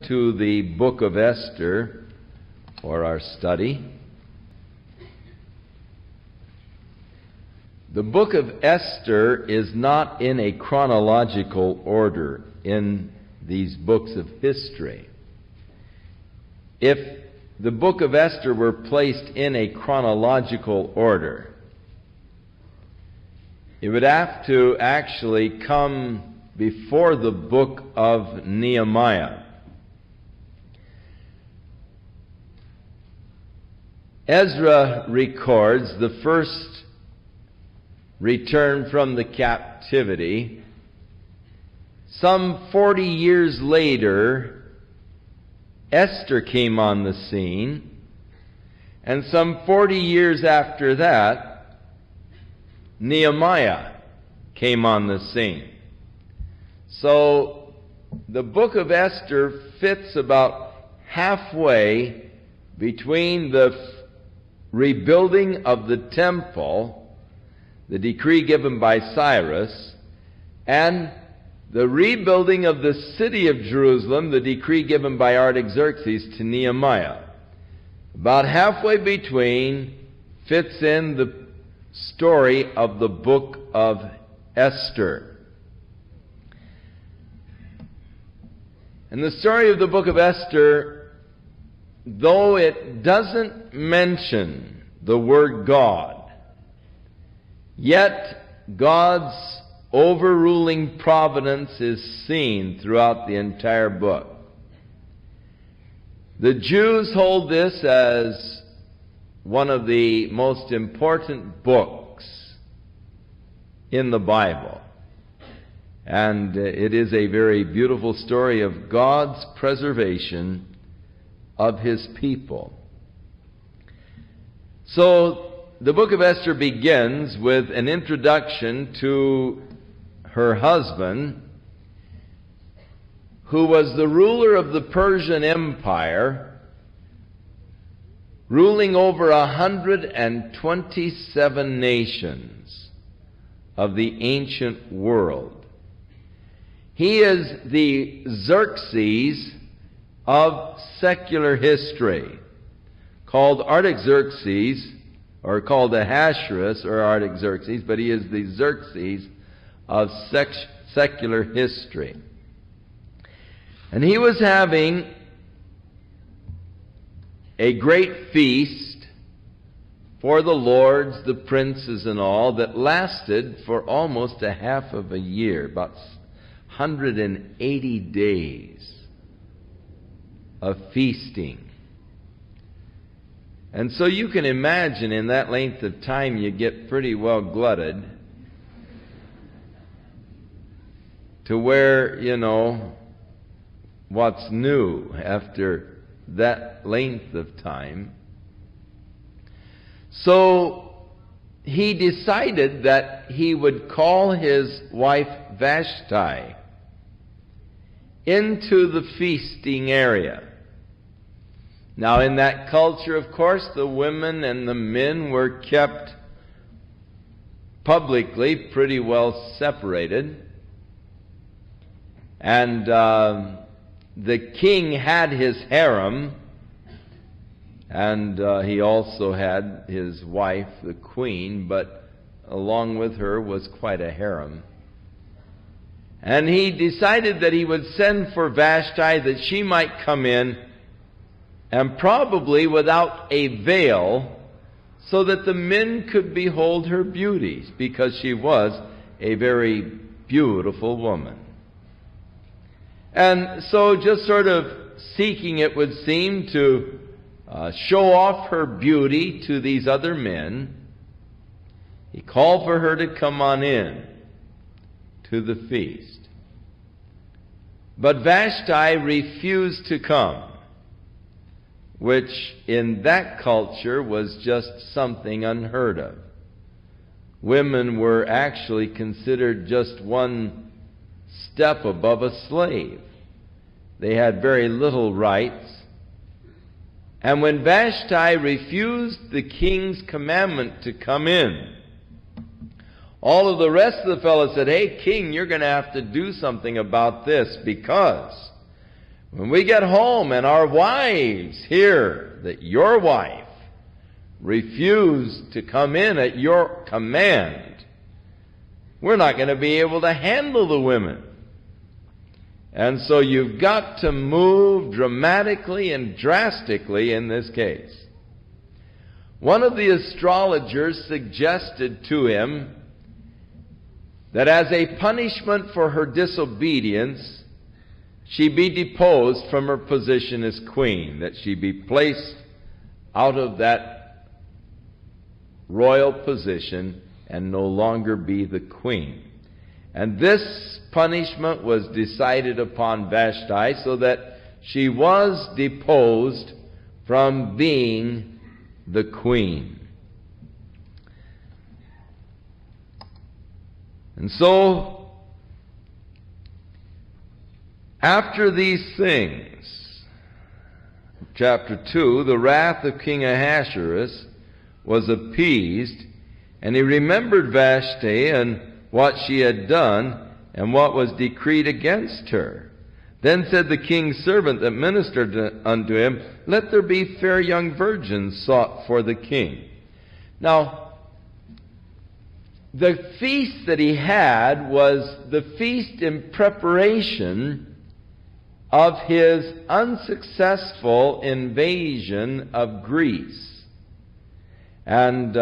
To the book of Esther for our study. The book of Esther is not in a chronological order in these books of history. If the book of Esther were placed in a chronological order, it would have to actually come before the book of Nehemiah. Ezra records the first return from the captivity. Some 40 years later, Esther came on the scene, and some 40 years after that, Nehemiah came on the scene. So the book of Esther fits about halfway between the rebuilding of the temple, the decree given by Cyrus, and the rebuilding of the city of Jerusalem, the decree given by Artaxerxes to Nehemiah. About halfway between fits in the story of the book of Esther. And the story of the book of Esther, though it doesn't mention the word God, yet God's overruling providence is seen throughout the entire book. The Jews hold this as one of the most important books in the Bible. And it is a very beautiful story of God's preservation of His people. So the book of Esther begins with an introduction to her husband, who was the ruler of the Persian Empire, ruling over 127 nations of the ancient world. He is the Xerxes of secular history, called Artaxerxes, or called Ahasuerus or Artaxerxes, but he is the Xerxes of secular history. And he was having a great feast for the lords, the princes, and all, that lasted for almost a half of a year, about 180 days of feasting. And so you can imagine in that length of time you get pretty well glutted to where, what's new after that length of time. So he decided that he would call his wife Vashti into the feasting area. Now, in that culture, of course, the women and the men were kept publicly pretty well separated. And the king had his harem, and he also had his wife, the queen, but along with her was quite a harem. And he decided that he would send for Vashti that she might come in, and probably without a veil, so that the men could behold her beauties, because she was a very beautiful woman. And so, just sort of seeking, it would seem, to show off her beauty to these other men, he called for her to come on in to the feast. But Vashti refused to come, which in that culture was just something unheard of. Women were actually considered just one step above a slave. They had very little rights. And when Vashti refused the king's commandment to come in, All of the rest of the fellows said, hey, king, you're going to have to do something about this, because When we get home and our wives hear that your wife refused to come in at your command, we're not going to be able to handle the women. And so you've got to move dramatically and drastically in this case. One of the astrologers suggested to him that as a punishment for her disobedience, she be deposed from her position as queen, that she be placed out of that royal position and no longer be the queen. And this punishment was decided upon Vashti so that she was deposed from being the queen. And so, after these things, chapter 2, the wrath of King Ahasuerus was appeased, and he remembered Vashti and what she had done, and what was decreed against her. Then said the king's servant that ministered unto him, Let there be fair young virgins sought for the king. Now, the feast that he had was the feast in preparation of his unsuccessful invasion of Greece. And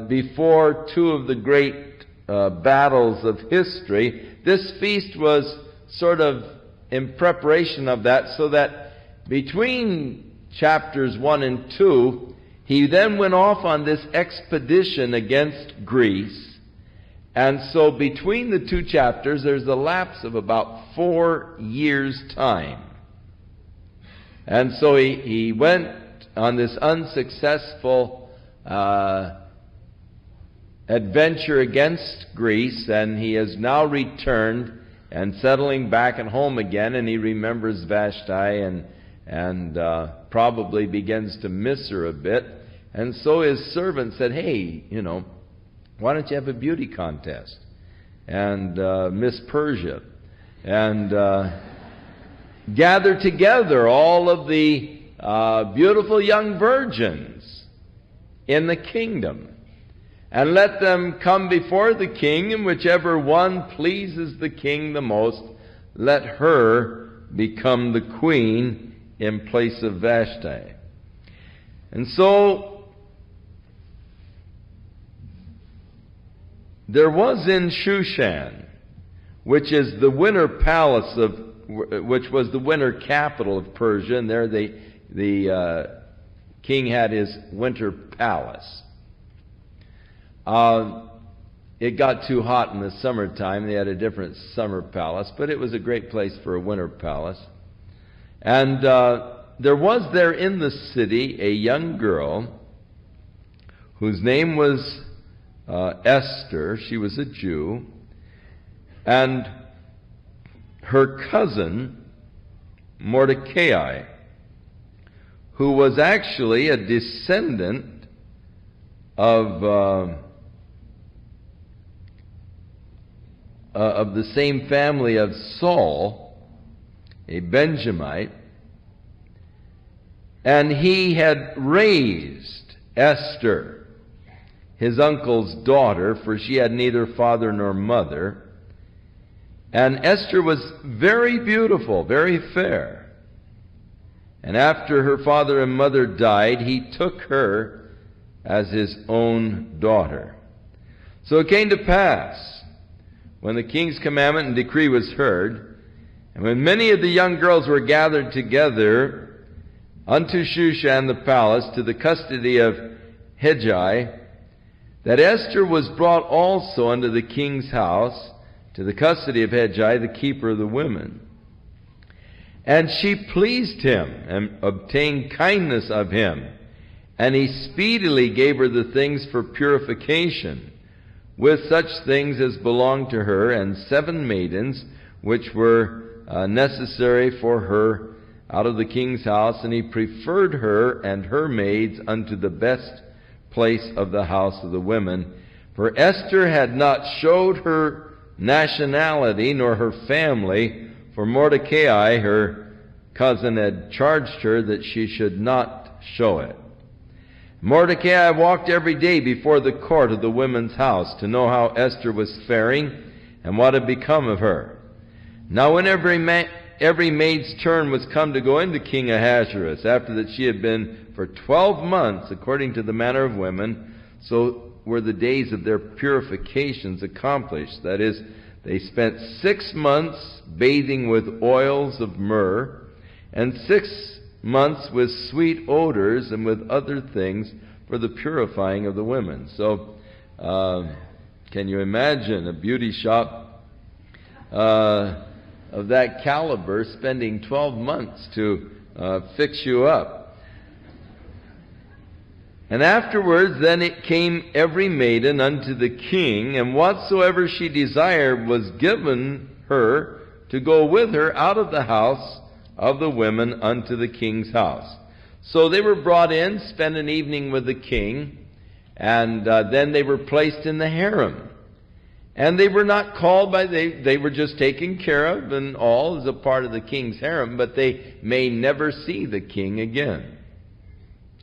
before two of the great battles of history, this feast was sort of in preparation of that, so that between chapters 1 and 2, he then went off on this expedition against Greece. And so between the two chapters, there's a lapse of about 4 years' time. And so he went on this unsuccessful adventure against Greece, and he has now returned and settling back at home again, and he remembers Vashti and probably begins to miss her a bit. And so his servant said, Hey, why don't you have a beauty contest? And Miss Persia. And gather together all of the beautiful young virgins in the kingdom, and let them come before the king, and whichever one pleases the king the most, let her become the queen in place of Vashti. And so there was in Shushan, which is the winter palace which was the winter capital of Persia, and there the king had his winter palace. It got too hot in the summertime. They had a different summer palace, but it was a great place for a winter palace. And there was there in the city a young girl whose name was Esther. She was a Jew. And her cousin, Mordecai, who was actually a descendant of the same family of Saul, a Benjamite, and he had raised Esther, his uncle's daughter, for she had neither father nor mother. And Esther was very beautiful, very fair. And after her father and mother died, he took her as his own daughter. So it came to pass, when the king's commandment and decree was heard, and when many of the young girls were gathered together unto Shushan the palace, to the custody of Hegai, that Esther was brought also unto the king's house, to the custody of Hegai, the keeper of the women. And she pleased him, and obtained kindness of him, and he speedily gave her the things for purification, with such things as belonged to her, and 7 maidens, which were necessary for her out of the king's house. And he preferred her and her maids unto the best place of the house of the women. For Esther had not showed her nationality nor her family, for Mordecai, her cousin had charged her that she should not show it. Mordecai walked every day before the court of the women's house to know how Esther was faring and what had become of her. Now when every maid's turn was come to go into King Ahasuerus, after that she had been for 12 months, according to the manner of women, so were the days of their purifications accomplished. That is, they spent 6 months bathing with oils of myrrh, and 6 months with sweet odors and with other things for the purifying of the women. So, can you imagine a beauty shop of that caliber spending 12 months to fix you up? And afterwards then it came every maiden unto the king, and whatsoever she desired was given her to go with her out of the house of the women unto the king's house. So they were brought in, spent an evening with the king, and then they were placed in the harem. And they were not called by, they were just taken care of and all as a part of the king's harem, but they may never see the king again,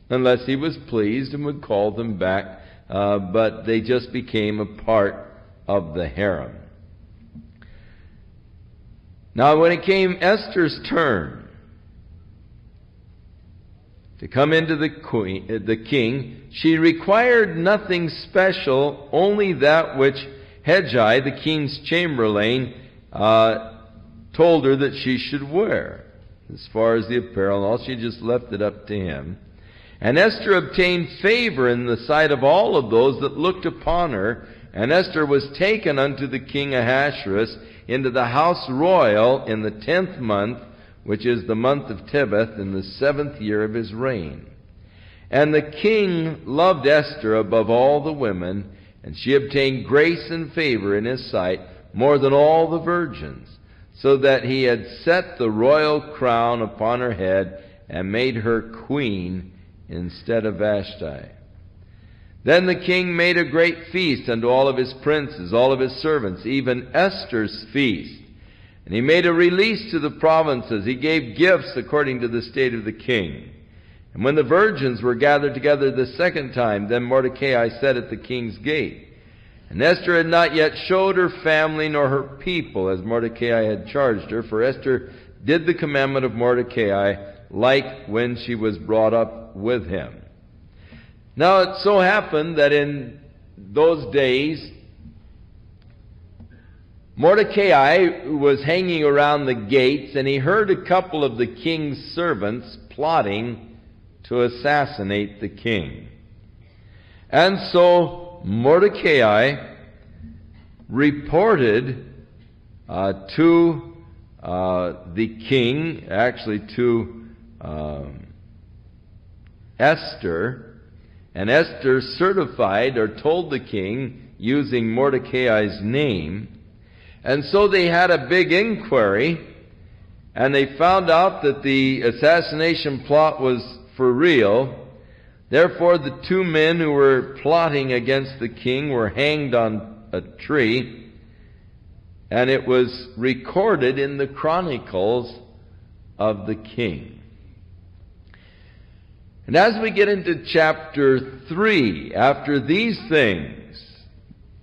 unless he was pleased and would call them back, but they just became a part of the harem. Now when it came Esther's turn to come into the king, she required nothing special, only that which Hegai, the king's chamberlain, told her that she should wear. As far as the apparel and all, she just left it up to him. And Esther obtained favor in the sight of all of those that looked upon her. And Esther was taken unto the king Ahasuerus into the house royal in the 10th month, which is the month of Tebeth, in the 7th year of his reign. And the king loved Esther above all the women, and she obtained grace and favor in his sight more than all the virgins, so that he had set the royal crown upon her head and made her queen instead of Vashti. Then the king made a great feast unto all of his princes, all of his servants, even Esther's feast. And he made a release to the provinces. He gave gifts according to the state of the king. And when the virgins were gathered together the second time, then Mordecai sat at the king's gate. And Esther had not yet showed her family nor her people, as Mordecai had charged her, for Esther did the commandment of Mordecai, like when she was brought up with him. Now it so happened that in those days, Mordecai was hanging around the gates, and he heard a couple of the king's servants plotting to assassinate the king. And so Mordecai reported to the king, actually to Esther, and Esther certified or told the king using Mordecai's name. And so they had a big inquiry, and they found out that the assassination plot was for real. Therefore the 2 men who were plotting against the king were hanged on a tree, and it was recorded in the chronicles of the king. And as we get into chapter 3, after these things,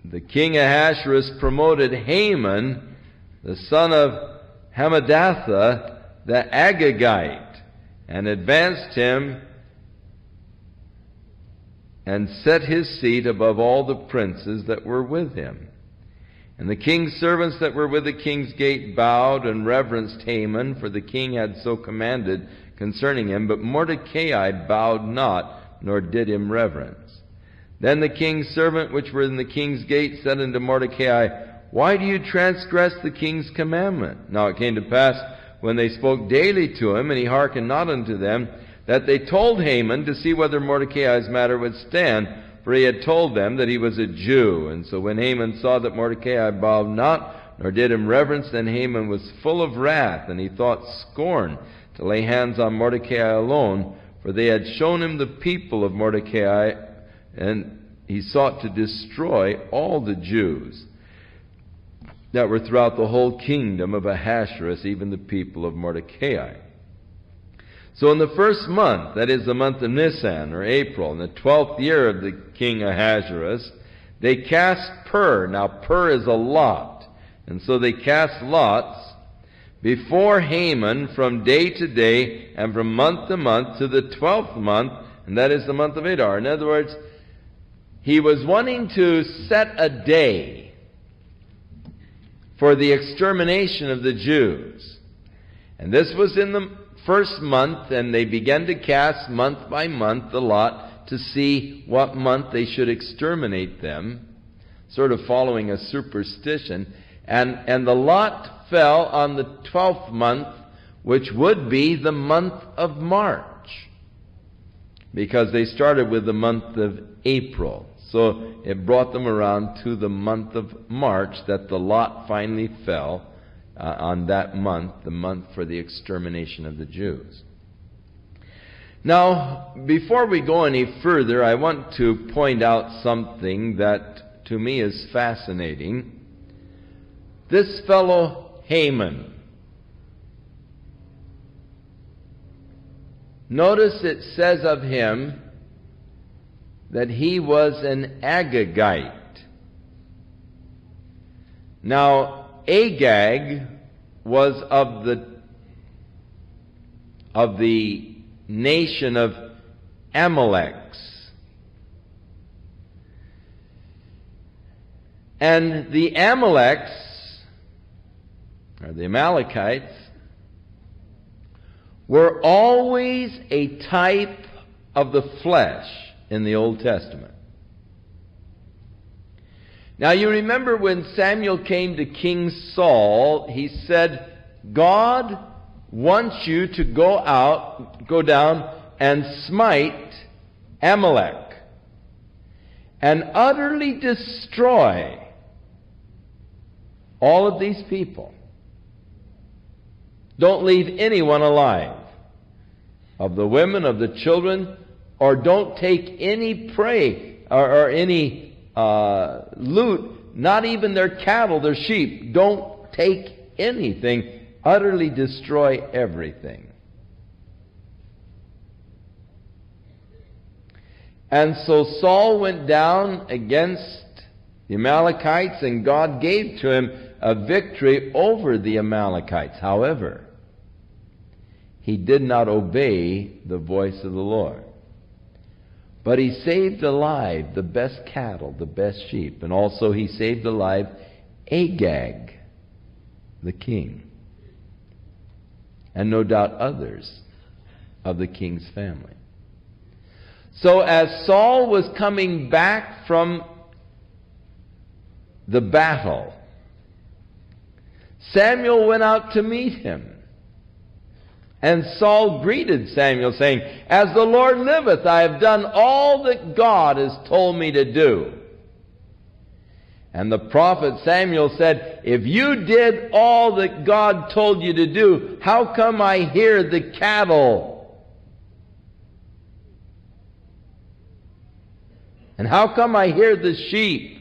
the king Ahasuerus promoted Haman, the son of Hammedatha, the Agagite, and advanced him and set his seat above all the princes that were with him. And the king's servants that were with the king's gate bowed and reverenced Haman, for the king had so commanded concerning him, but Mordecai bowed not, nor did him reverence. Then the king's servant which were in the king's gate said unto Mordecai, Why do you transgress the king's commandment? Now it came to pass, when they spoke daily to him, and he hearkened not unto them, that they told Haman to see whether Mordecai's matter would stand, for he had told them that he was a Jew. And so when Haman saw that Mordecai bowed not, nor did him reverence, then Haman was full of wrath, and he thought scorn to lay hands on Mordecai alone, for they had shown him the people of Mordecai, and he sought to destroy all the Jews that were throughout the whole kingdom of Ahasuerus, even the people of Mordecai. So in the first month, that is the month of Nisan, or April, in the 12th year of the king Ahasuerus, they cast pur. Now pur is a lot. And so they cast lots before Haman from day to day and from month to month to the 12th month, and that is the month of Adar. In other words, he was wanting to set a day for the extermination of the Jews. And this was in the first month, and they began to cast month by month the lot to see what month they should exterminate them, sort of following a superstition. And the lot fell on the 12th month, which would be the month of March, because they started with the month of April. So it brought them around to the month of March that the lot finally fell on that month, the month for the extermination of the Jews. Now, before we go any further, I want to point out something that to me is fascinating. This fellow Haman, notice it says of him that he was an Agagite. Now, Agag was of the nation of Amaleks. And the Amaleks, or the Amalekites, were always a type of the flesh in the Old Testament. Now you remember when Samuel came to King Saul, he said, God wants you to go down and smite Amalek and utterly destroy all of these people. Don't leave anyone alive, of the women, of the children, or don't take any prey or any loot, not even their cattle, their sheep. Don't take anything. Utterly destroy everything. And so Saul went down against the Amalekites, and God gave to him a victory over the Amalekites. However, he did not obey the voice of the Lord. But he saved alive the best cattle, the best sheep, and also he saved alive Agag, the king, and no doubt others of the king's family. So as Saul was coming back from the battle, Samuel went out to meet him. And Saul greeted Samuel, saying, As the Lord liveth, I have done all that God has told me to do. And the prophet Samuel said, If you did all that God told you to do, how come I hear the cattle? And how come I hear the sheep?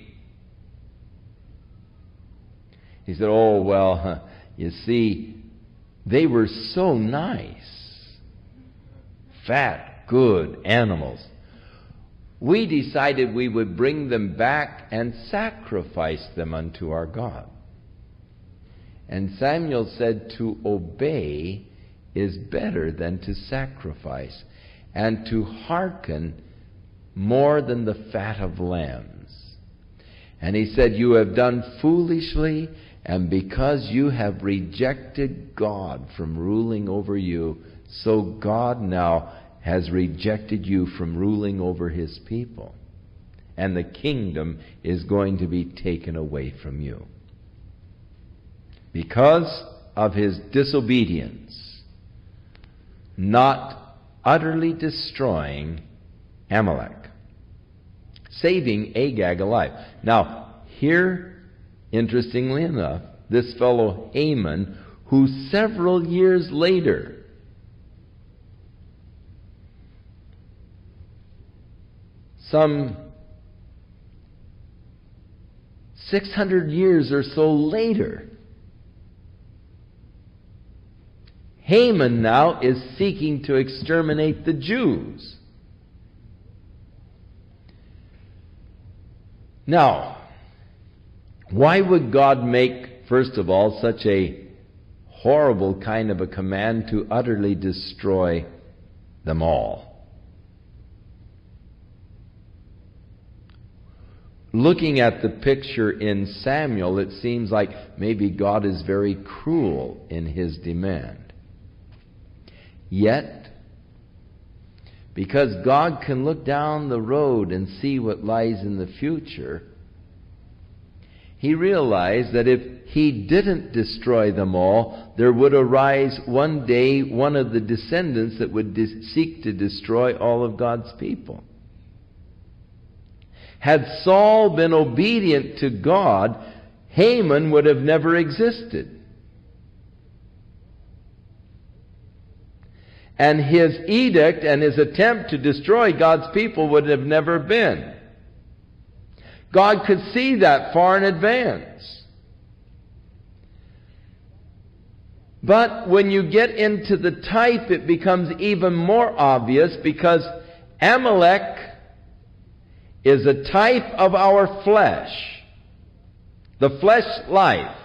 He said, Oh, well, you see, they were so nice, fat, good animals. We decided we would bring them back and sacrifice them unto our God. And Samuel said, to obey is better than to sacrifice, and to hearken more than the fat of lambs. And he said, You have done foolishly, and because you have rejected God from ruling over you, so God now has rejected you from ruling over His people. And the kingdom is going to be taken away from you. Because of his disobedience, not utterly destroying Amalek, saving Agag alive. Now, here, interestingly enough, this fellow Haman, who several years later some 600 years or so later, Haman now is seeking to exterminate the Jews. Now, why would God make, first of all, such a horrible kind of a command to utterly destroy them all? Looking at the picture in Samuel, it seems like maybe God is very cruel in his demand. Yet, because God can look down the road and see what lies in the future, he realized that if he didn't destroy them all, there would arise one day one of the descendants that would seek to destroy all of God's people. Had Saul been obedient to God, Haman would have never existed. And his edict and his attempt to destroy God's people would have never been. God could see that far in advance. But when you get into the type, it becomes even more obvious, because Amalek is a type of our flesh, the flesh life,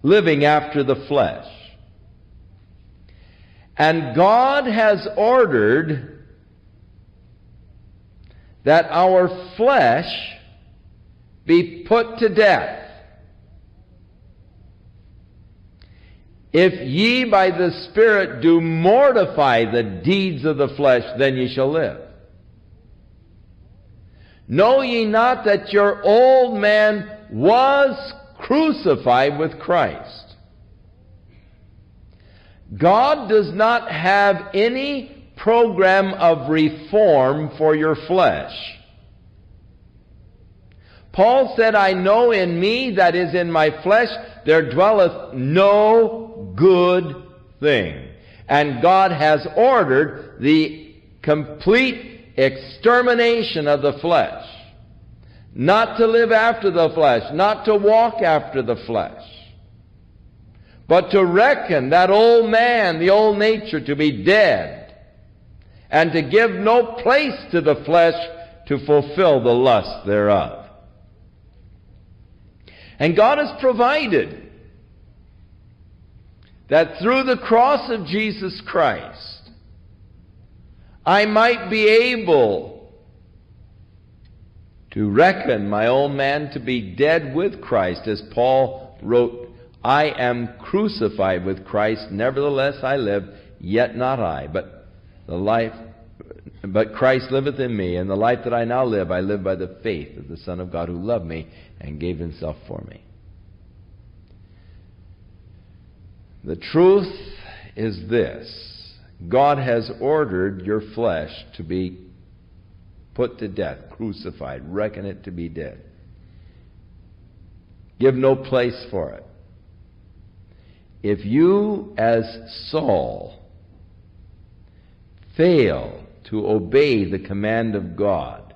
living after the flesh. And God has ordered that our flesh be put to death. If ye by the Spirit do mortify the deeds of the flesh, then ye shall live. Know ye not that your old man was crucified with Christ? God does not have any program of reform for your flesh. Paul said, I know in me, that is in my flesh, there dwelleth no good thing. And God has ordered the complete extermination of the flesh. Not to live after the flesh, not to walk after the flesh, but to reckon that old man, the old nature, to be dead, and to give no place to the flesh to fulfill the lust thereof. And God has provided that through the cross of Jesus Christ, I might be able to reckon my old man to be dead with Christ, as Paul wrote, I am crucified with Christ, nevertheless I live, yet not I, but Christ liveth in me, and the life that I now live, I live by the faith of the Son of God, who loved me and gave himself for me. The truth is this: God has ordered your flesh to be put to death, crucified, reckon it to be dead. Give no place for it. If you, as Saul, fail to obey the command of God,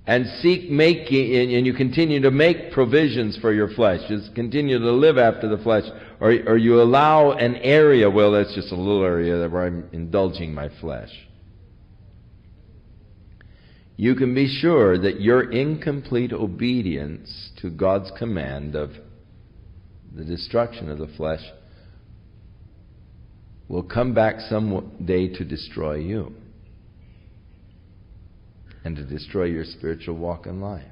and and you continue to make provisions for your flesh, just continue to live after the flesh, or you allow an area, well, that's just a little area where I'm indulging my flesh, you can be sure that your incomplete obedience to God's command of the destruction of the flesh will come back some day to destroy you and to destroy your spiritual walk in life.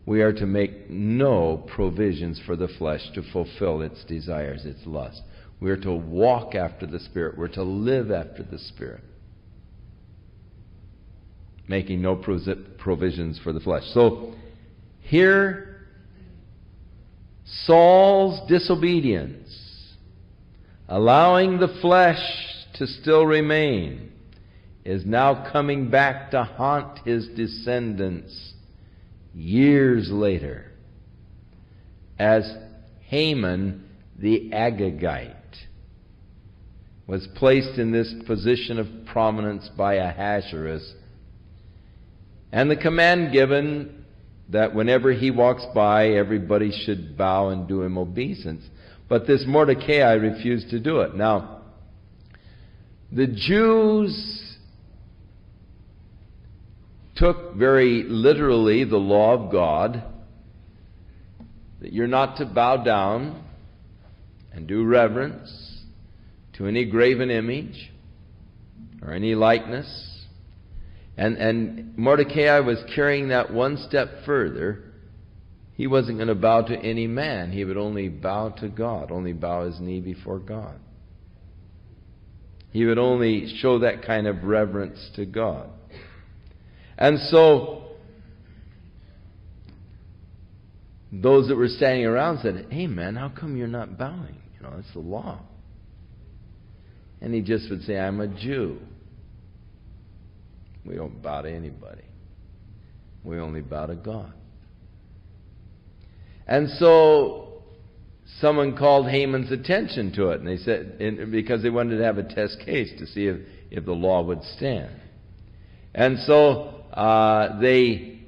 We are to make no provisions for the flesh to fulfill its desires, its lusts. We are to walk after the Spirit. We're to live after the Spirit, making no provisions for the flesh. So here, Saul's disobedience, allowing the flesh to still remain, is now coming back to haunt his descendants years later, as Haman the Agagite was placed in this position of prominence by Ahasuerus, and the command given that whenever he walks by, everybody should bow and do him obeisance. But this Mordecai refused to do it. Now, the Jews took very literally the law of God, that you're not to bow down and do reverence to any graven image or any likeness. And Mordecai was carrying that one step further. He wasn't going to bow to any man. He would only bow to God, only bow his knee before God. He would only show that kind of reverence to God. And so, those that were standing around said, "Hey man, how come you're not bowing? You know, it's the law." And he just would say, "I'm a Jew. We don't bow to anybody. We only bow to God." And so someone called Haman's attention to it, and they said, because they wanted to have a test case to see if the law would stand. And so they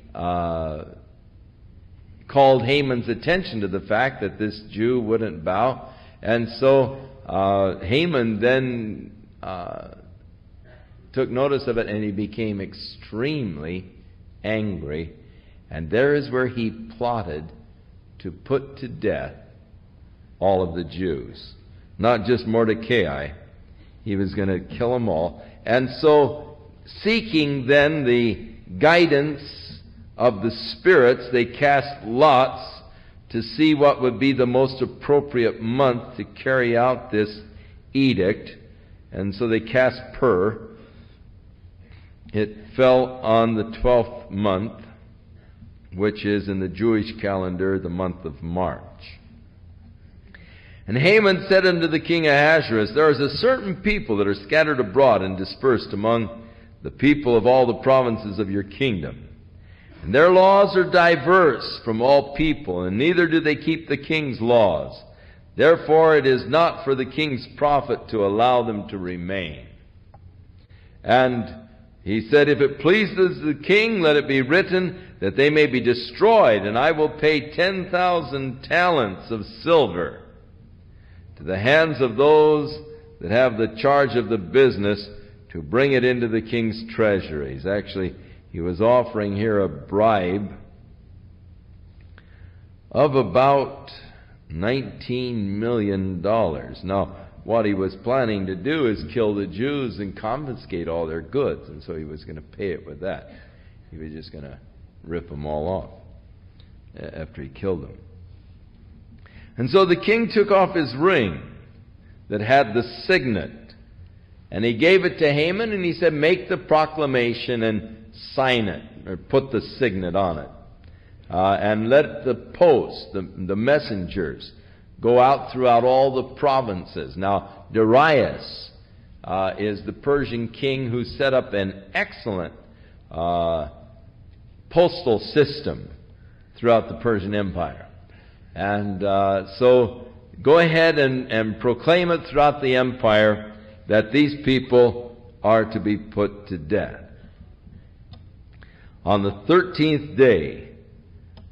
called Haman's attention to the fact that this Jew wouldn't bow. And so Haman then took notice of it, and he became extremely angry. And there is where he plotted to put to death all of the Jews. Not just Mordecai. He was going to kill them all. And so, seeking then the guidance of the spirits, they cast lots to see what would be the most appropriate month to carry out this edict. And so they cast Pur. It fell on the 12th month, which is in the Jewish calendar the month of March. And Haman said unto the king Ahasuerus, "There is a certain people that are scattered abroad and dispersed among the people of all the provinces of your kingdom. And their laws are diverse from all people, and neither do they keep the king's laws. Therefore it is not for the king's profit to allow them to remain." And he said, "If it pleases the king, let it be written that they may be destroyed, and I will pay 10,000 talents of silver to the hands of those that have the charge of the business to bring it into the king's treasuries." Actually, he was offering here a bribe of about $19 million. Now, what he was planning to do is kill the Jews and confiscate all their goods, and so he was going to pay it with that. He was just going to rip them all off after he killed them. And so the king took off his ring that had the signet, and he gave it to Haman, and he said, "Make the proclamation and sign it, or put the signet on it. And let the post, the messengers, go out throughout all the provinces." Now, Darius is the Persian king who set up an excellent postal system throughout the Persian Empire. And so go ahead and proclaim it throughout the empire that these people are to be put to death. On the 13th day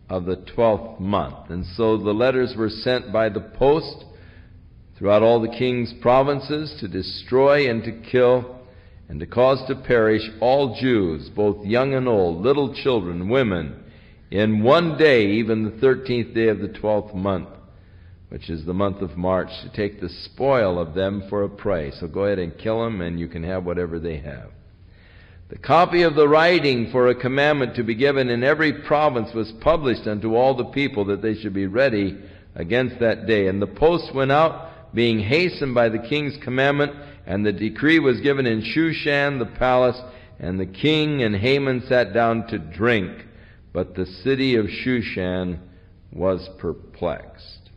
of the 12th month. And so the letters were sent by the post throughout all the king's provinces to destroy and to kill and to cause to perish all Jews, both young and old, little children, women, in one day, even the 13th day of the 12th month, which is the month of March, to take the spoil of them for a prey. So go ahead and kill them, and you can have whatever they have. The copy of the writing for a commandment to be given in every province was published unto all the people, that they should be ready against that day. And the post went out, being hastened by the king's commandment, and the decree was given in Shushan the palace, and the king and Haman sat down to drink. But the city of Shushan was perplexed.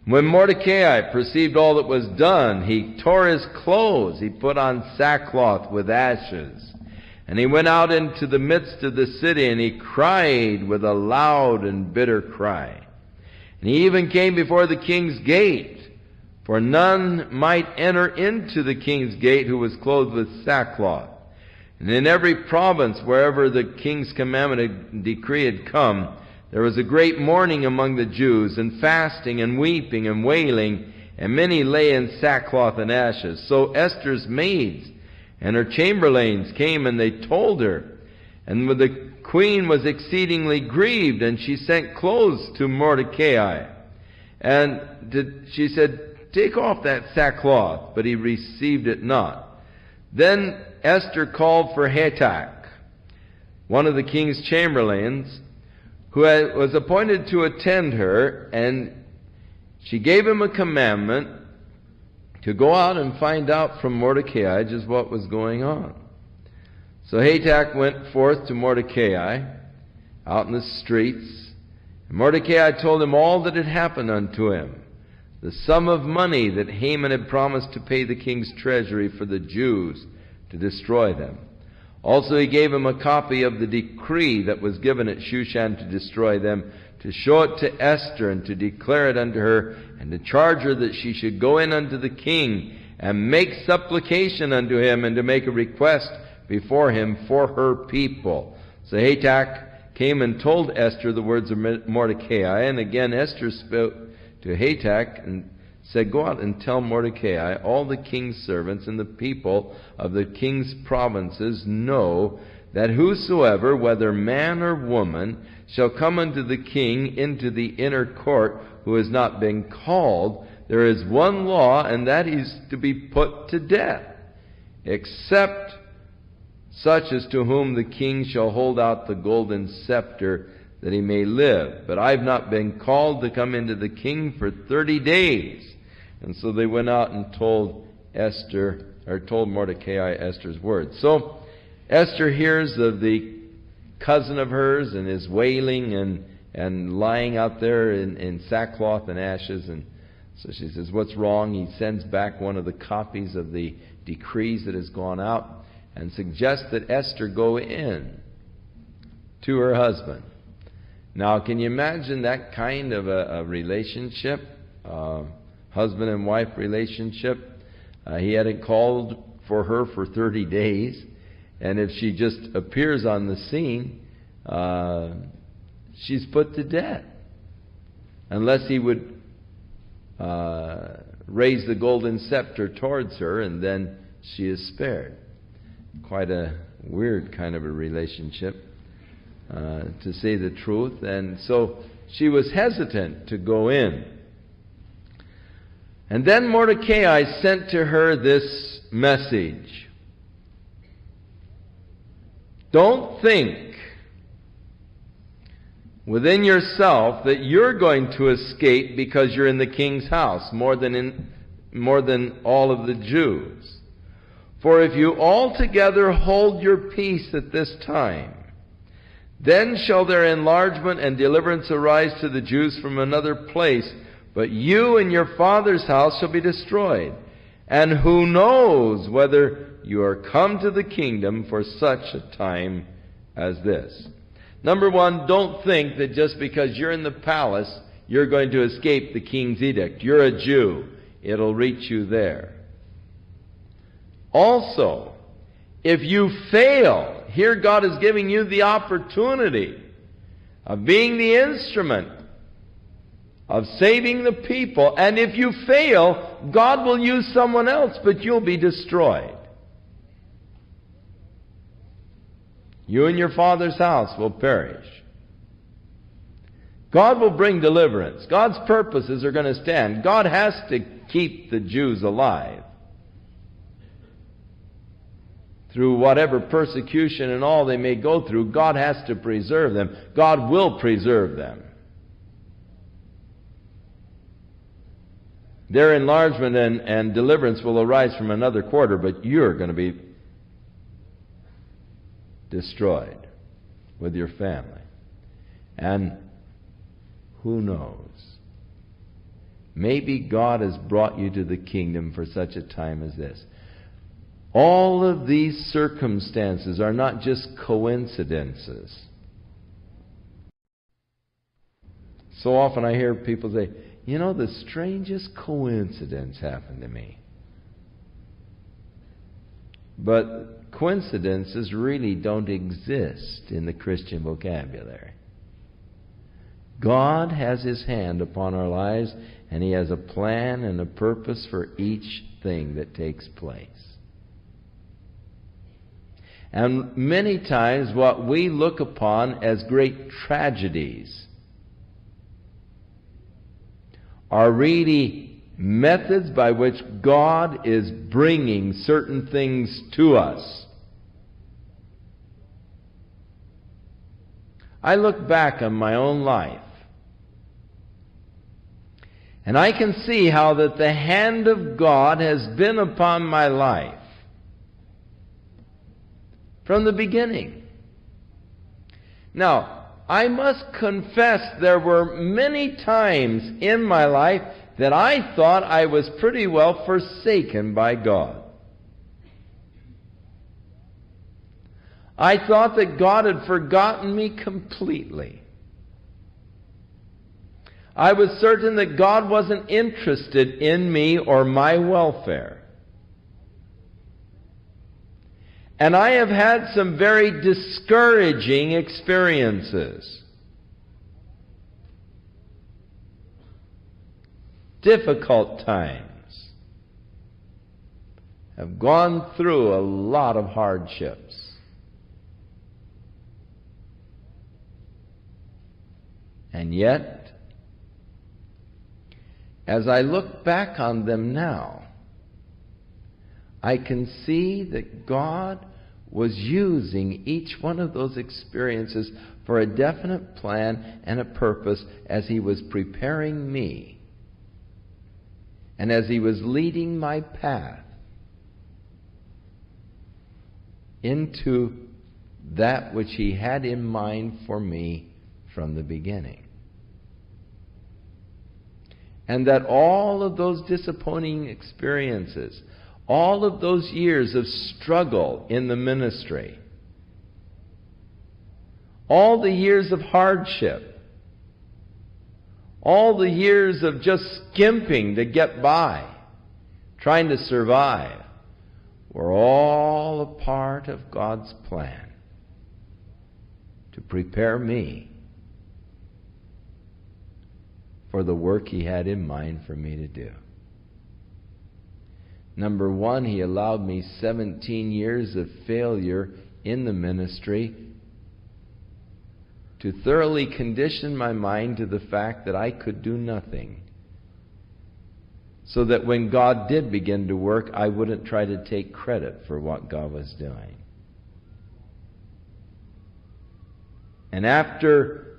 When Mordecai perceived all that was done, he tore his clothes, he put on sackcloth with ashes, and he went out into the midst of the city, and he cried with a loud and bitter cry. And he even came before the king's gate, for none might enter into the king's gate who was clothed with sackcloth. And in every province, wherever the king's commandment and decree had come, there was a great mourning among the Jews, and fasting, and weeping, and wailing, and many lay in sackcloth and ashes. So Esther's maids and her chamberlains came, and they told her. And the queen was exceedingly grieved, and she sent clothes to Mordecai. And she said, "Take off that sackcloth," but he received it not. Then Esther called for Hatak, one of the king's chamberlains, who was appointed to attend her, and she gave him a commandment to go out and find out from Mordecai just what was going on. So Hatak went forth to Mordecai out in the streets. And Mordecai told him all that had happened unto him, the sum of money that Haman had promised to pay the king's treasury for the Jews to destroy them. Also he gave him a copy of the decree that was given at Shushan to destroy them, to show it to Esther, and to declare it unto her, and to charge her that she should go in unto the king, and make supplication unto him, and to make a request before him for her people. So Hatak came and told Esther the words of Mordecai, and again Esther spoke to Hatak, and said, "Go out and tell Mordecai, all the king's servants and the people of the king's provinces know that whosoever, whether man or woman, shall come unto the king into the inner court, who has not been called, there is one law, and that is to be put to death, except such as to whom the king shall hold out the golden scepter, that he may live. But I have not been called to come into the king for 30 days. And so they went out and told Mordecai Esther's words. So Esther hears of the cousin of hers, and is wailing and lying out there in sackcloth and ashes. And so she says, "What's wrong?" He sends back one of the copies of the decrees that has gone out, and suggests that Esther go in to her husband. Now, can you imagine that kind of a relationship, husband and wife relationship? He hadn't called for her for 30 days, and if she just appears on the scene, she's put to death, unless he would raise the golden scepter towards her, and then she is spared. Quite a weird kind of a relationship, to say the truth. And so she was hesitant to go in. And then Mordecai sent to her this message: "Don't think within yourself that you're going to escape because you're in the king's house more than all of the Jews. For if you altogether hold your peace at this time, then shall their enlargement and deliverance arise to the Jews from another place, but you and your father's house shall be destroyed. And who knows whether you are come to the kingdom for such a time as this." Number one, don't think that just because you're in the palace, you're going to escape the king's edict. You're a Jew. It'll reach you there. Also, if you fail, here God is giving you the opportunity of being the instrument of saving the people, and if you fail, God will use someone else, but you'll be destroyed. You and your father's house will perish. God will bring deliverance. God's purposes are going to stand. God has to keep the Jews alive. Through whatever persecution and all they may go through, God has to preserve them. God will preserve them. Their enlargement and deliverance will arise from another quarter, but you're going to be destroyed with your family. And who knows? Maybe God has brought you to the kingdom for such a time as this. All of these circumstances are not just coincidences. So often I hear people say, "You know, the strangest coincidence happened to me." But coincidences really don't exist in the Christian vocabulary. God has His hand upon our lives, and He has a plan and a purpose for each thing that takes place. And many times what we look upon as great tragedies are really methods by which God is bringing certain things to us. I look back on my own life, and I can see how that the hand of God has been upon my life from the beginning. Now, I must confess there were many times in my life that I thought I was pretty well forsaken by God. I thought that God had forgotten me completely. I was certain that God wasn't interested in me or my welfare. And I have had some very discouraging experiences. Difficult times. Have gone through a lot of hardships. And yet, as I look back on them now, I can see that God was using each one of those experiences for a definite plan and a purpose as He was preparing me and as He was leading my path into that which He had in mind for me from the beginning. And that all of those disappointing experiences, all of those years of struggle in the ministry, all the years of hardship, all the years of just skimping to get by, trying to survive, were all a part of God's plan to prepare me for the work He had in mind for me to do. Number one, He allowed me 17 years of failure in the ministry to thoroughly condition my mind to the fact that I could do nothing, so that when God did begin to work, I wouldn't try to take credit for what God was doing. And after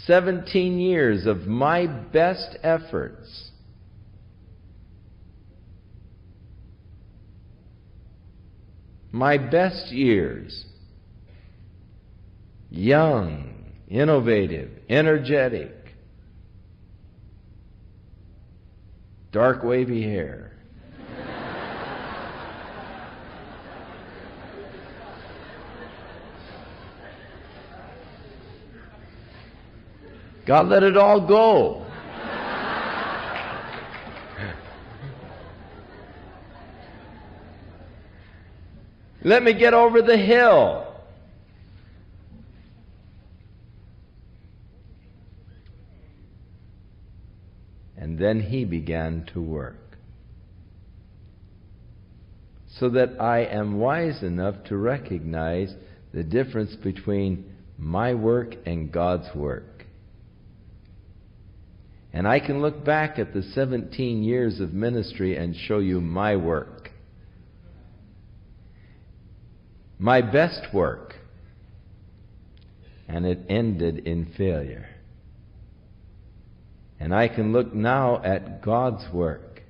17 years of my best efforts, my best years, young, innovative, energetic, dark wavy hair, God let it all go. Let me get over the hill. And then He began to work, so that I am wise enough to recognize the difference between my work and God's work. And I can look back at the 17 years of ministry and show you my work. My best work. And it ended in failure. And I can look now at God's work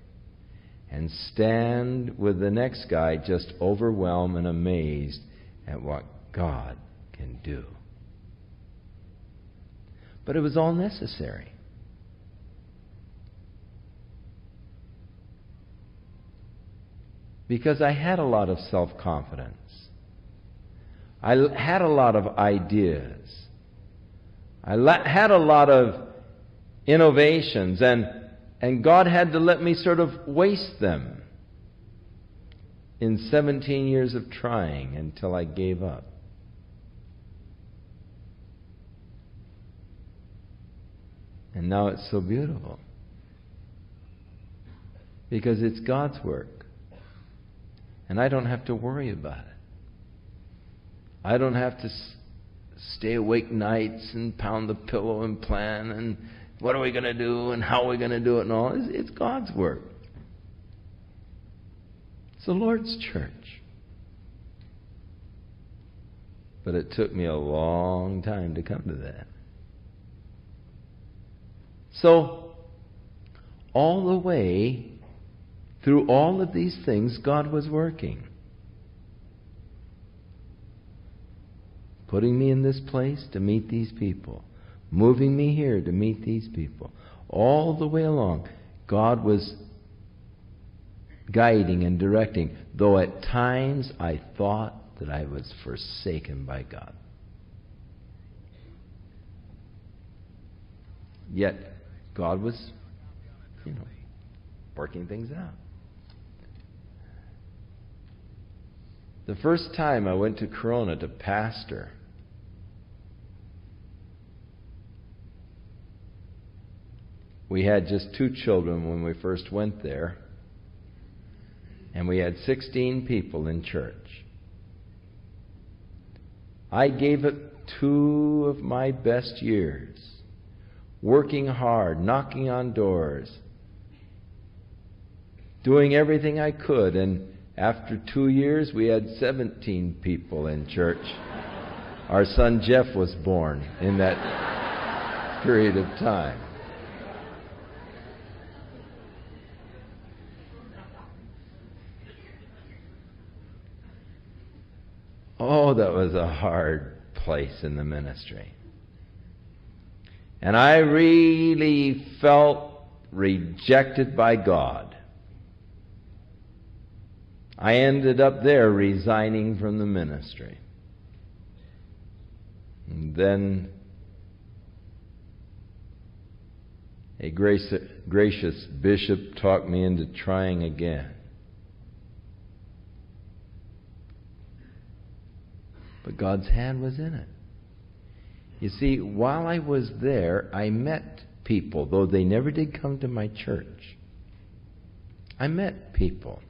and stand with the next guy just overwhelmed and amazed at what God can do. But it was all necessary. Because I had a lot of self-confidence. I had a lot of ideas. I had a lot of innovations, and God had to let me sort of waste them in 17 years of trying until I gave up. And now it's so beautiful. Because it's God's work. And I don't have to worry about it. I don't have to stay awake nights and pound the pillow and plan and what are we going to do and how are we going to do it and all. It's God's work. It's the Lord's church. But it took me a long time to come to that. So, all the way through all of these things, God was working. Putting me in this place to meet these people. Moving me here to meet these people. All the way along, God was guiding and directing, though at times I thought that I was forsaken by God. Yet, God was, working things out. The first time I went to Corona to pastor, we had just 2 children when we first went there, and we had 16 people in church. I gave it 2 of my best years, working hard, knocking on doors, doing everything I could, and after 2 years we had 17 people in church. Our son Jeff was born in that period of time. Oh, that was a hard place in the ministry. And I really felt rejected by God. I ended up there resigning from the ministry. And then a gracious bishop talked me into trying again. But God's hand was in it. You see, while I was there, I met people, though they never did come to my church. I met people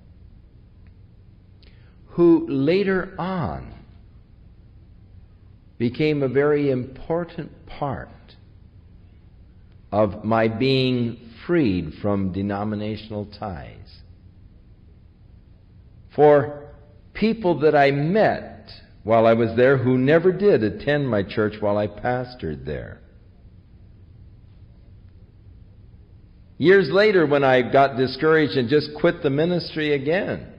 who later on became a very important part of my being freed from denominational ties. For people that I met while I was there who never did attend my church while I pastored there. Years later, when I got discouraged and just quit the ministry again,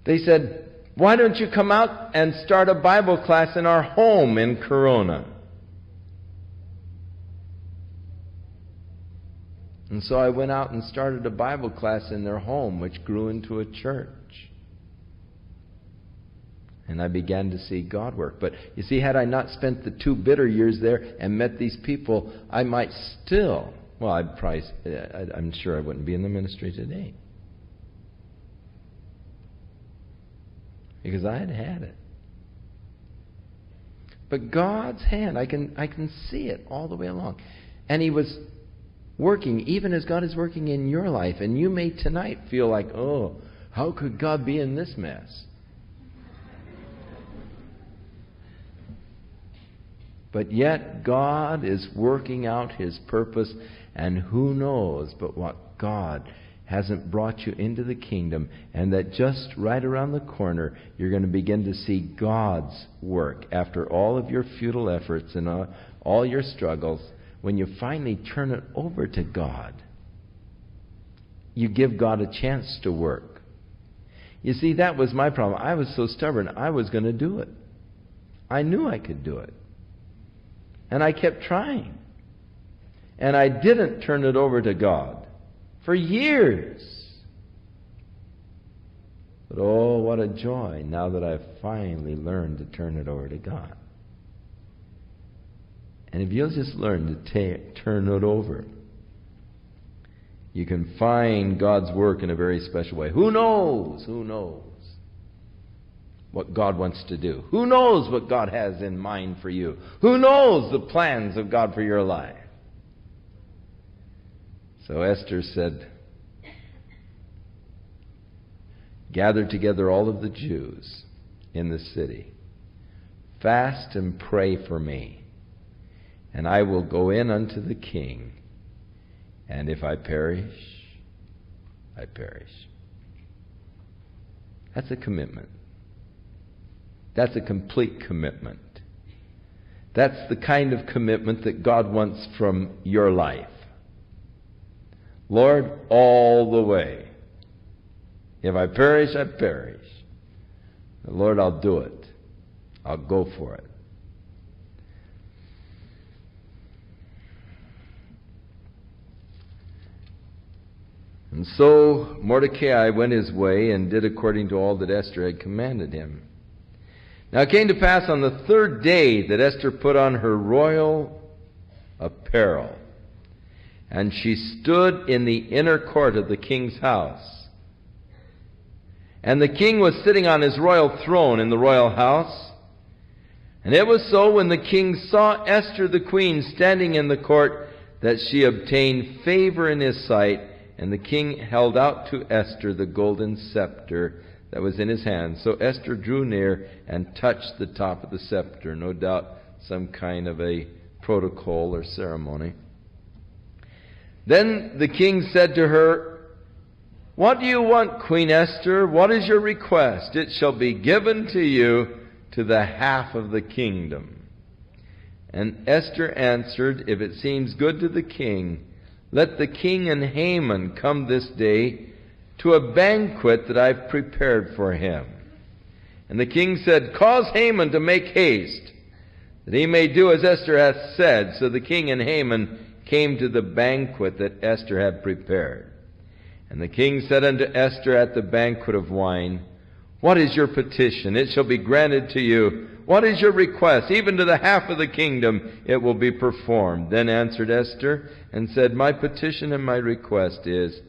they said, "Why don't you come out and start a Bible class in our home in Corona?" And so I went out and started a Bible class in their home, which grew into a church. And I began to see God work. But you see, had I not spent the 2 bitter years there and met these people, I might still, I'm sure I wouldn't be in the ministry today. Because I had had it. But God's hand, I can see it all the way along. And He was working, even as God is working in your life. And you may tonight feel like, oh, how could God be in this mess? But yet God is working out His purpose, and who knows but what God hasn't brought you into the kingdom, and that just right around the corner you're going to begin to see God's work after all of your futile efforts and all your struggles. When you finally turn it over to God, you give God a chance to work. You see, that was my problem. I was so stubborn, I was going to do it. I knew I could do it. And I kept trying. And I didn't turn it over to God for years. But oh, what a joy now that I've finally learned to turn it over to God. And if you'll just learn to turn it over, you can find God's work in a very special way. Who knows? Who knows what God wants to do? Who knows what God has in mind for you? Who knows the plans of God for your life? So Esther said, gather together all of the Jews in the city. Fast and pray for me, and I will go in unto the king. And if I perish, I perish. That's a commitment. That's a complete commitment. That's the kind of commitment that God wants from your life. Lord, all the way. If I perish, I perish. But Lord, I'll do it. I'll go for it. And so Mordecai went his way and did according to all that Esther had commanded him. Now it came to pass on the third day that Esther put on her royal apparel, and she stood in the inner court of the king's house. And the king was sitting on his royal throne in the royal house. And it was so, when the king saw Esther the queen standing in the court, that she obtained favor in his sight. And the king held out to Esther the golden scepter that was in his hand. So Esther drew near and touched the top of the scepter. No doubt some kind of a protocol or ceremony. Then the king said to her, "What do you want, Queen Esther? What is your request? It shall be given to you to the half of the kingdom." And Esther answered, "If it seems good to the king, let the king and Haman come this day to a banquet that I've prepared for him." And the king said, "Cause Haman to make haste, that he may do as Esther hath said." So the king and Haman came to the banquet that Esther had prepared. And the king said unto Esther at the banquet of wine, "What is your petition? It shall be granted to you. What is your request? Even to the half of the kingdom it will be performed." Then answered Esther and said, "My petition and my request is,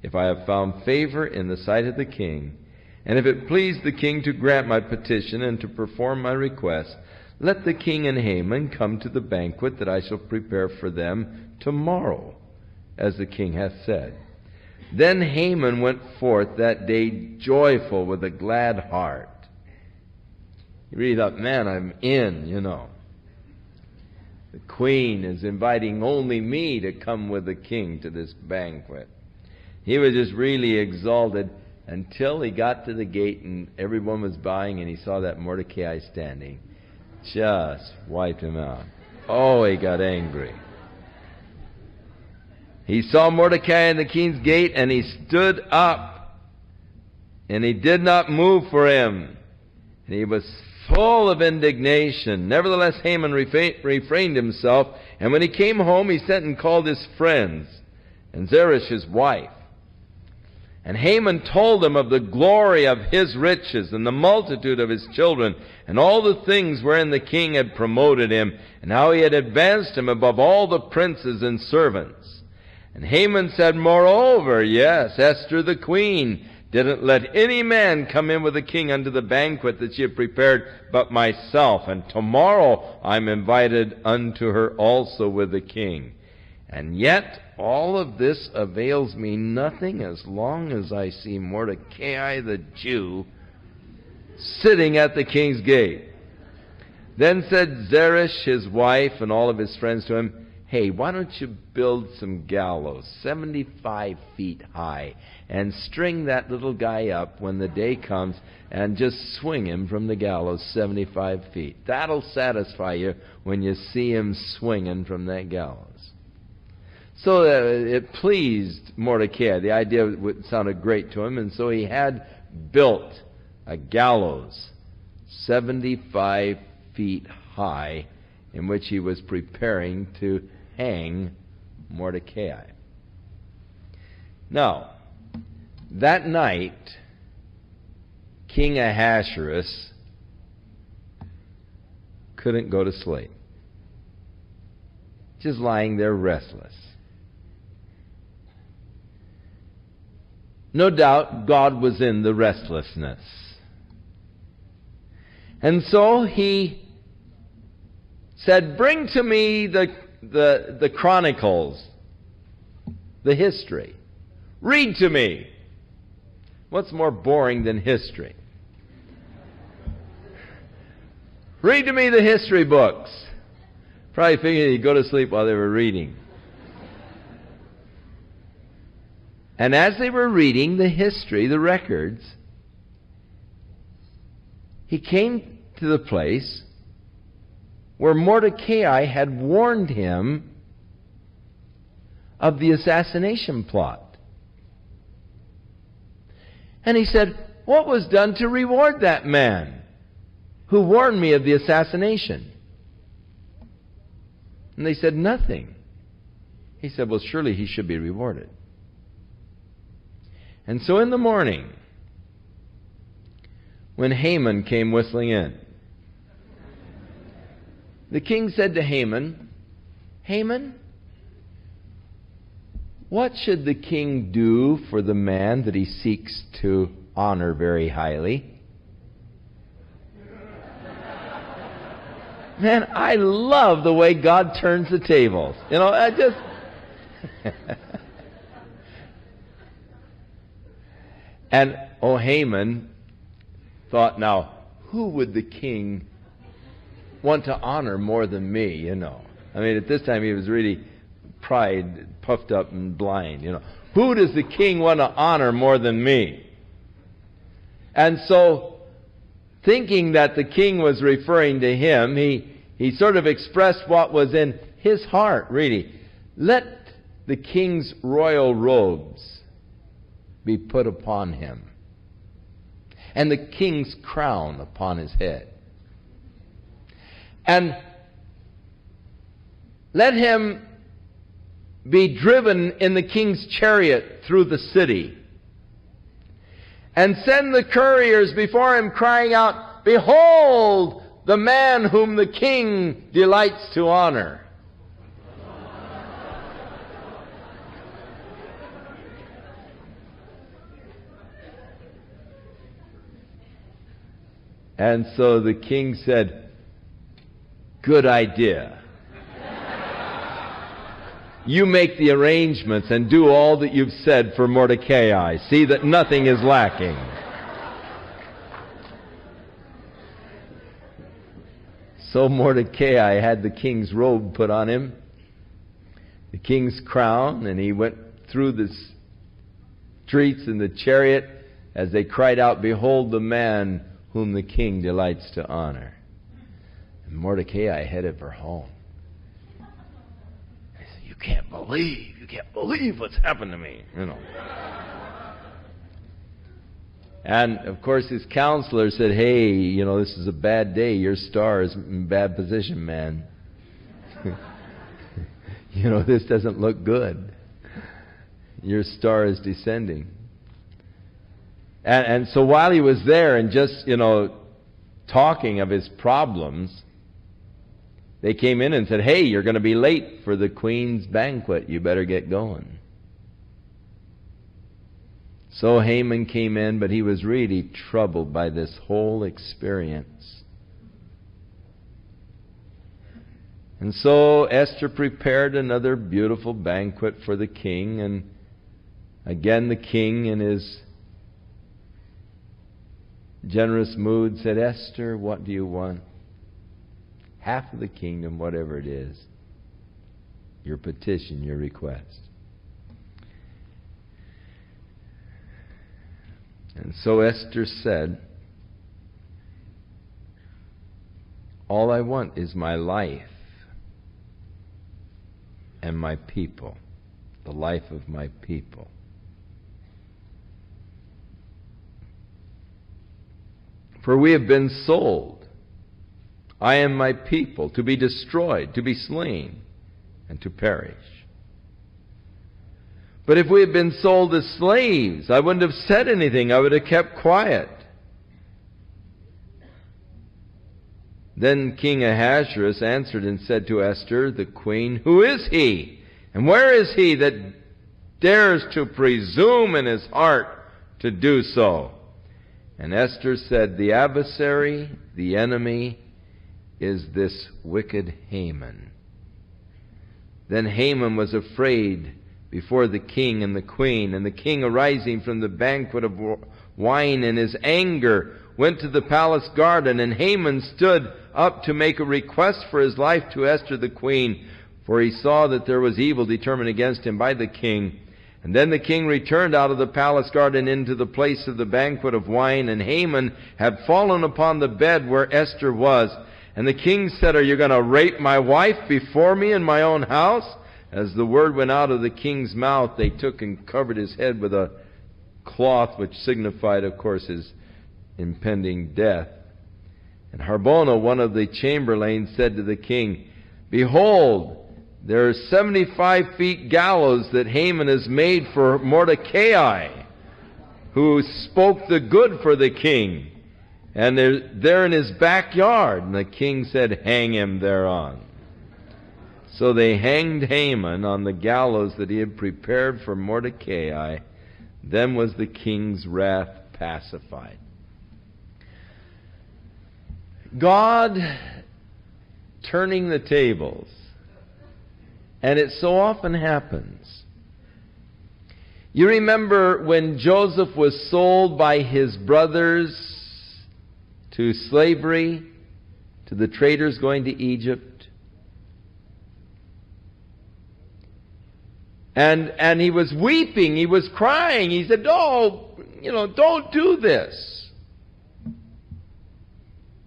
if I have found favor in the sight of the king, and if it please the king to grant my petition and to perform my request, let the king and Haman come to the banquet that I shall prepare for them tomorrow, as the king hath said." Then Haman went forth that day joyful with a glad heart. He really thought, man, I'm in, The queen is inviting only me to come with the king to this banquet. He was just really exalted until he got to the gate and everyone was buying and he saw that Mordecai standing. Just wiped him out. Oh, he got angry. He saw Mordecai in the king's gate, and he stood up, and he did not move for him. And he was full of indignation. Nevertheless, Haman refrained himself, and when he came home, he sent and called his friends, and Zeresh his wife. And Haman told them of the glory of his riches, and the multitude of his children, and all the things wherein the king had promoted him, and how he had advanced him above all the princes and servants. And Haman said, "Moreover, yes, Esther the queen didn't let any man come in with the king unto the banquet that she had prepared but myself. And tomorrow I'm invited unto her also with the king. And yet all of this avails me nothing as long as I see Mordecai the Jew sitting at the king's gate." Then said Zeresh his wife and all of his friends to him, "Hey, why don't you build some gallows 75 feet high and string that little guy up when the day comes and just swing him from the gallows 75 feet. That'll satisfy you when you see him swinging from that gallows." So it pleased Mordecai. The idea sounded great to him, and so he had built a gallows 75 feet high in which he was preparing to hang Mordecai. Now, that night, King Ahasuerus couldn't go to sleep. Just lying there restless. No doubt God was in the restlessness. And so he said, bring to me the chronicles, the history. Read to me. What's more boring than history? Read to me the history books. Probably figured he'd go to sleep while they were reading. And as they were reading the history, the records, he came to the place where Mordecai had warned him of the assassination plot. And he said, what was done to reward that man who warned me of the assassination? And they said, nothing. He said, well, surely he should be rewarded. And so in the morning, when Haman came whistling in, the king said to Haman, Haman, what should the king do for the man that he seeks to honor very highly? Man, I love the way God turns the tables. You know, I just... And Haman thought, now, who would the king want to honor more than me, you know? I mean, at this time he was really pride, puffed up and blind, you know. Who does the king want to honor more than me? And so, thinking that the king was referring to him, he sort of expressed what was in his heart, really. Let the king's royal robes be put upon him, and the king's crown upon his head. And let him be driven in the king's chariot through the city. And send the couriers before him crying out, behold, the man whom the king delights to honor. And so the king said, good idea. You make the arrangements and do all that you've said for Mordecai. See that nothing is lacking. So Mordecai had the king's robe put on him, the king's crown, and he went through the streets in the chariot as they cried out, behold the man whom the king delights to honor. And Mordecai headed for home. He said, you can't believe what's happened to me, you know. And of course his counselor said, hey, you know, this is a bad day. Your star is in bad position, man. You know, this doesn't look good. Your star is descending. And so while he was there and just, you know, talking of his problems, they came in and said, hey, you're going to be late for the queen's banquet. You better get going. So Haman came in, but he was really troubled by this whole experience. And so Esther prepared another beautiful banquet for the king, and again the king in his generous mood said, Esther, what do you want? Half of the kingdom, whatever it is. Your petition, your request. And so Esther said, all I want is my life and my people, the life of my people. For we have been sold, I and my people, to be destroyed, to be slain, and to perish. But if we had been sold as slaves, I wouldn't have said anything. I would have kept quiet. Then King Ahasuerus answered and said to Esther, the queen, who is he? And where is he that dares to presume in his heart to do so? And Esther said, the adversary, the enemy, is this wicked Haman. Then Haman was afraid before the king and the queen, and the king, arising from the banquet of wine in his anger, went to the palace garden, and Haman stood up to make a request for his life to Esther the queen, for he saw that there was evil determined against him by the king. And then the king returned out of the palace garden into the place of the banquet of wine, and Haman had fallen upon the bed where Esther was. And the king said, are you going to rape my wife before me in my own house? As the word went out of the king's mouth, they took and covered his head with a cloth, which signified, of course, his impending death. And Harbona, one of the chamberlains, said to the king, behold, there are 75 feet gallows that Haman has made for Mordecai, who spoke the good for the king. And they're in his backyard. And the king said, hang him thereon. So they hanged Haman on the gallows that he had prepared for Mordecai. Then was the king's wrath pacified. God turning the tables. And it so often happens. You remember when Joseph was sold by his brothers to slavery, to the traders going to Egypt? And he was weeping, he was crying. He said, oh, don't do this.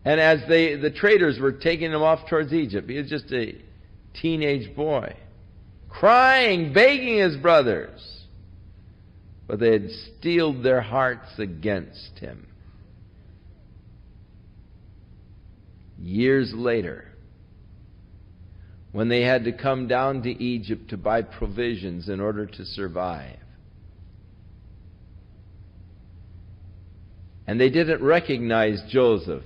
And as the traders were taking him off towards Egypt, he was just a teenage boy, crying, begging his brothers. But they had steeled their hearts against him. Years later, when they had to come down to Egypt to buy provisions in order to survive, and they didn't recognize Joseph,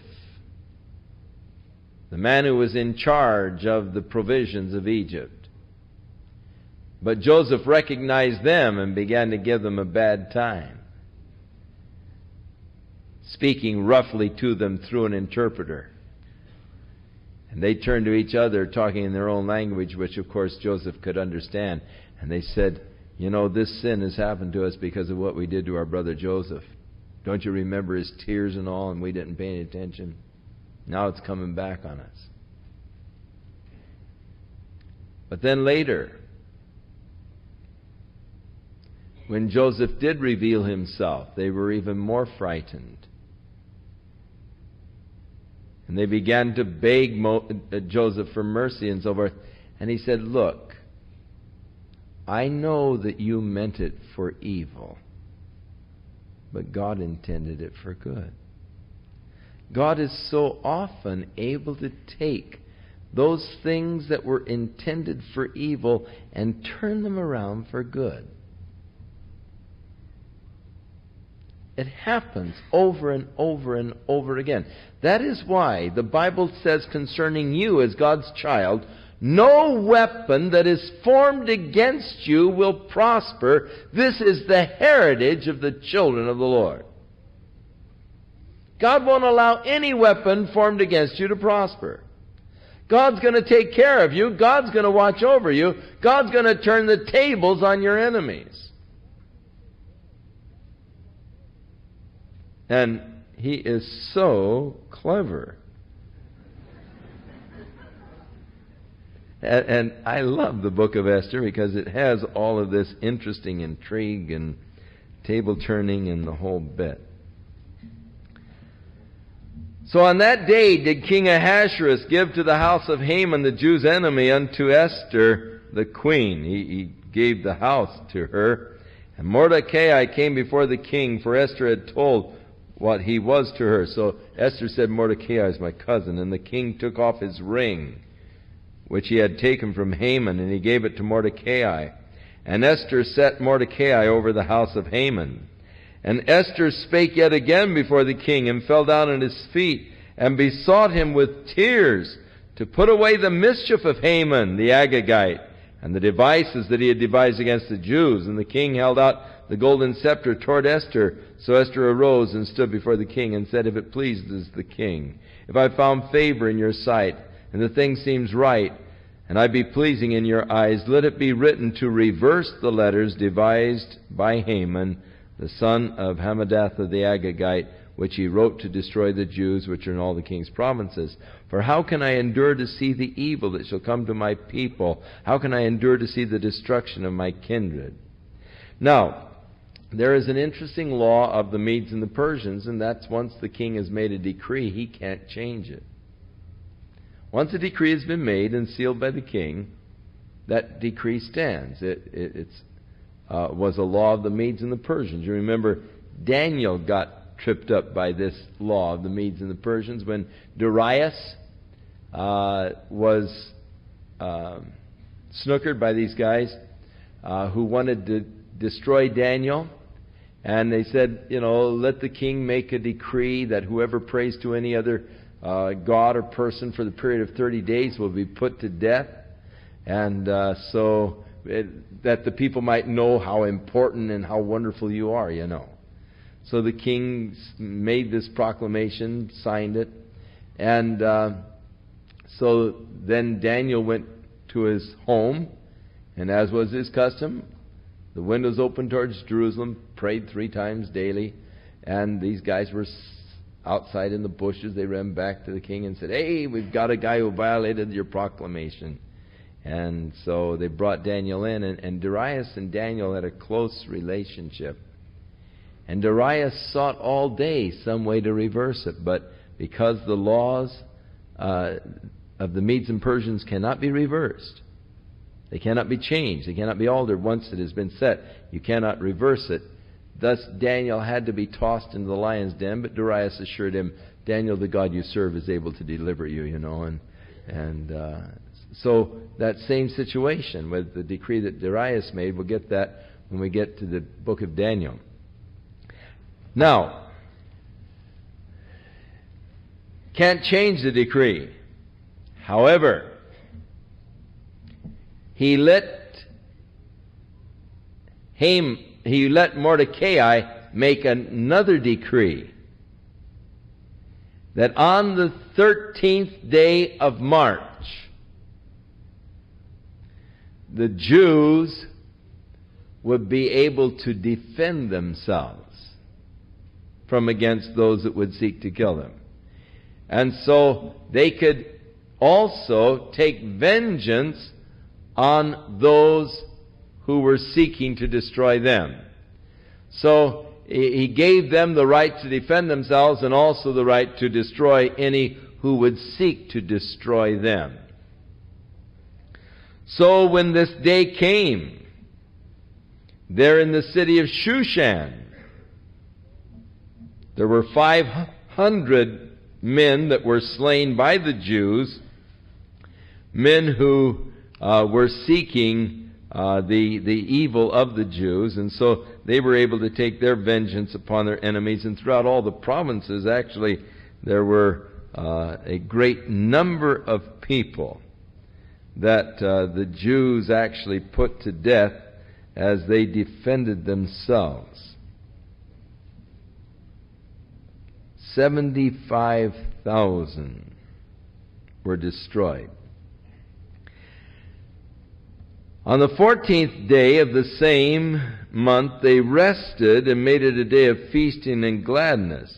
the man who was in charge of the provisions of Egypt. But Joseph recognized them and began to give them a bad time, speaking roughly to them through an interpreter. And they turned to each other, talking in their own language, which of course Joseph could understand. And they said, this sin has happened to us because of what we did to our brother Joseph. Don't you remember his tears and all, and we didn't pay any attention? Now it's coming back on us. But then later, when Joseph did reveal himself, they were even more frightened. And they began to beg Joseph for mercy and so forth. And he said, look, I know that you meant it for evil, but God intended it for good. God is so often able to take those things that were intended for evil and turn them around for good. It happens over and over and over again. That is why the Bible says concerning you as God's child, no weapon that is formed against you will prosper. This is the heritage of the children of the Lord. God won't allow any weapon formed against you to prosper. God's going to take care of you. God's going to watch over you. God's going to turn the tables on your enemies. And he is so clever. And I love the book of Esther because it has all of this interesting intrigue and table turning and the whole bit. So on that day did King Ahasuerus give to the house of Haman, the Jews' enemy, unto Esther the queen. He gave the house to her. And Mordecai came before the king, for Esther had told what he was to her. So Esther said, Mordecai is my cousin. And the king took off his ring, which he had taken from Haman, and he gave it to Mordecai. And Esther set Mordecai over the house of Haman. And Esther spake yet again before the king, and fell down at his feet, and besought him with tears to put away the mischief of Haman the Agagite, and the devices that he had devised against the Jews. And the king held out the golden scepter toward Esther. So Esther arose and stood before the king and said, If it pleases the king, if I found favor in your sight, and the thing seems right, and I be pleasing in your eyes, let it be written to reverse the letters devised by Haman, the son of Hammedatha the Agagite, which he wrote to destroy the Jews which are in all the king's provinces. For how can I endure to see the evil that shall come to my people? How can I endure to see the destruction of my kindred? Now, there is an interesting law of the Medes and the Persians, and that's once the king has made a decree, he can't change it. Once a decree has been made and sealed by the king, that decree stands. It was a law of the Medes and the Persians. You remember Daniel got tripped up by this law of the Medes and the Persians when Darius was snookered by these guys who wanted to destroy Daniel. And they said, let the king make a decree that whoever prays to any other god or person for the period of 30 days will be put to death. And that the people might know how important and how wonderful you are, So the king made this proclamation, signed it, and so then Daniel went to his home, and as was his custom, the windows opened towards Jerusalem, prayed 3 times daily, and these guys were outside in the bushes. They ran back to the king and said, Hey, we've got a guy who violated your proclamation. And so they brought Daniel in, and Darius and Daniel had a close relationship. And Darius sought all day some way to reverse it, but because the laws of the Medes and Persians cannot be reversed, they cannot be changed, they cannot be altered. Once it has been set, you cannot reverse it. Thus Daniel had to be tossed into the lion's den, but Darius assured him, Daniel, the God you serve, is able to deliver you, So that same situation with the decree that Darius made, we'll get that when we get to the book of Daniel. Now, can't change the decree. However, he let Mordecai make another decree that on the 13th day of March, the Jews would be able to defend themselves from against those that would seek to kill them. And so they could also take vengeance on those who were seeking to destroy them. So he gave them the right to defend themselves and also the right to destroy any who would seek to destroy them. So when this day came, there in the city of Shushan, there were 500 men that were slain by the Jews, men who were seeking the evil of the Jews, and so they were able to take their vengeance upon their enemies. And throughout all the provinces, actually, there were a great number of people that the Jews actually put to death as they defended themselves. 75,000 were destroyed. On the 14th day of the same month, they rested and made it a day of feasting and gladness.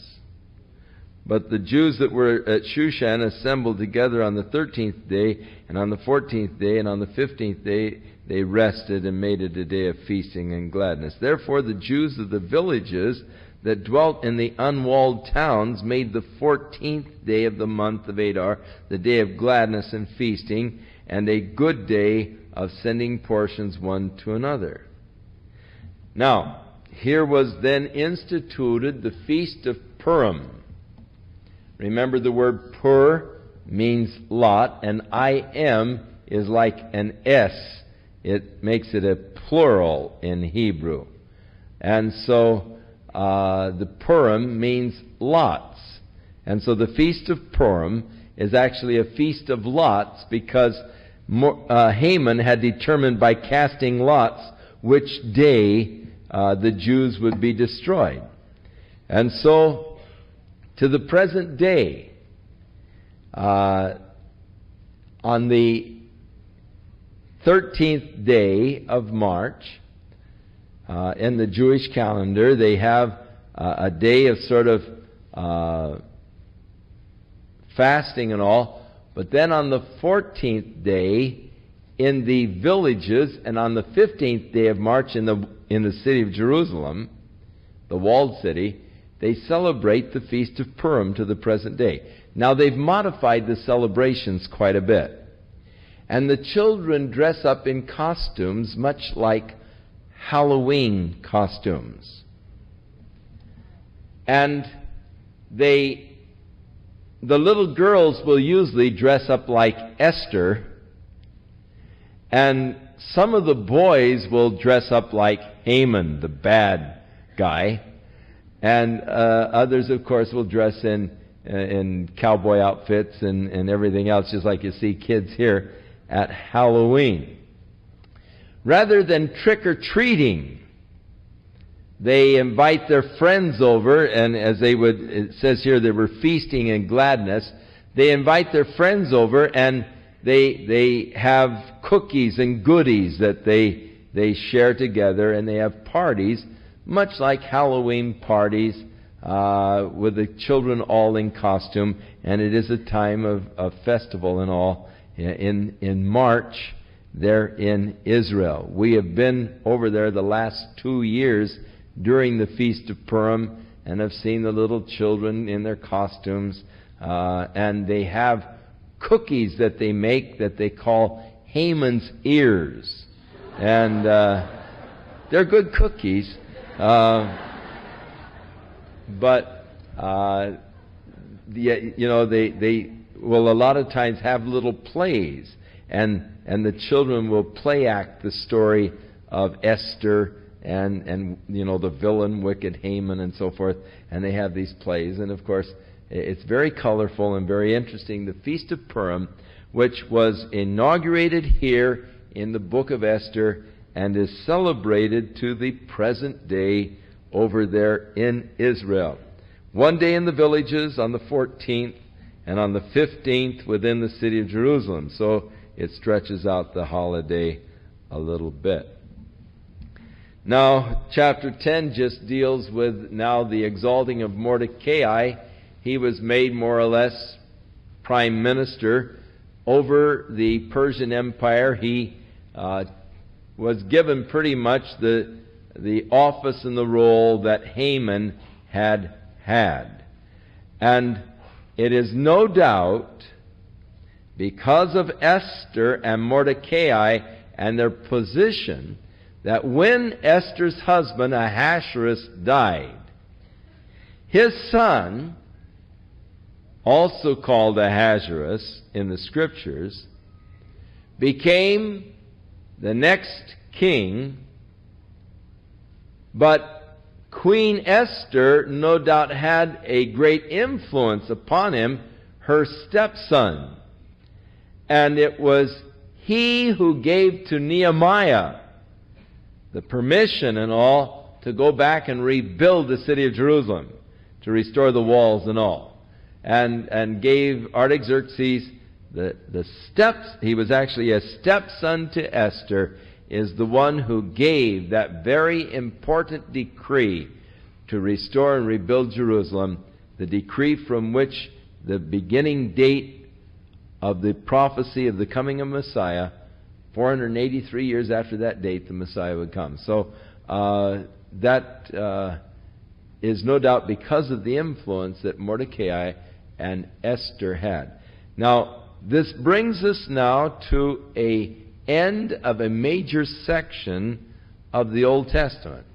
But the Jews that were at Shushan assembled together on the 13th day, and on the 14th day, and on the 15th day, they rested and made it a day of feasting and gladness. Therefore the Jews of the villages that dwelt in the unwalled towns made the 14th day of the month of Adar the day of gladness and feasting, and a good day of sending portions one to another. Now, here was then instituted the Feast of Purim. Remember, the word Pur means lot, and I-M is like an S. It makes it a plural in Hebrew. And so the Purim means lots. And so the Feast of Purim is actually a feast of lots because Haman had determined by casting lots which day the Jews would be destroyed. And so, to the present day, on the 13th day of March, in the Jewish calendar, they have a day of sort of fasting and all, but then on the 14th day in the villages, and on the 15th day of March in the city of Jerusalem, the walled city, they celebrate the Feast of Purim to the present day. Now they've modified the celebrations quite a bit. And the children dress up in costumes much like Halloween costumes. And the little girls will usually dress up like Esther, and some of the boys will dress up like Haman, the bad guy, and others, of course, will dress in cowboy outfits and everything else, just like you see kids here at Halloween. Rather than trick-or-treating, they invite their friends over, and it says here they were feasting in gladness. They invite their friends over, and they have cookies and goodies that they share together, and they have parties, much like Halloween parties, with the children all in costume, and it is a time of festival and all in March there in Israel. We have been over there the last 2 years during the Feast of Purim, and have seen the little children in their costumes, and they have cookies that they make that they call Haman's ears, and they're good cookies, but they will a lot of times have little plays, and the children will play act the story of Esther and the villain, wicked Haman, and so forth, and they have these plays, and of course it's very colorful and very interesting. The Feast of Purim, which was inaugurated here in the book of Esther and is celebrated to the present day over there in Israel. One day in the villages on the 14th, and on the 15th within the city of Jerusalem. So it stretches out the holiday a little bit. Now, chapter 10 just deals with now the exalting of Mordecai. He was made more or less prime minister over the Persian Empire. He was given pretty much the office and the role that Haman had. And it is no doubt because of Esther and Mordecai and their position that when Esther's husband Ahasuerus died, his son, also called Ahasuerus in the Scriptures, became the next king, but Queen Esther no doubt had a great influence upon him, her stepson. And it was he who gave to Nehemiah the permission and all to go back and rebuild the city of Jerusalem, to restore the walls and all. And gave Artaxerxes the steps. He was actually a stepson to Esther, is the one who gave that very important decree to restore and rebuild Jerusalem, the decree from which the beginning date of the prophecy of the coming of Messiah, 483 years after that date, the Messiah would come. So that is no doubt because of the influence that Mordecai and Esther had. Now, this brings us now to an end of a major section of the Old Testament.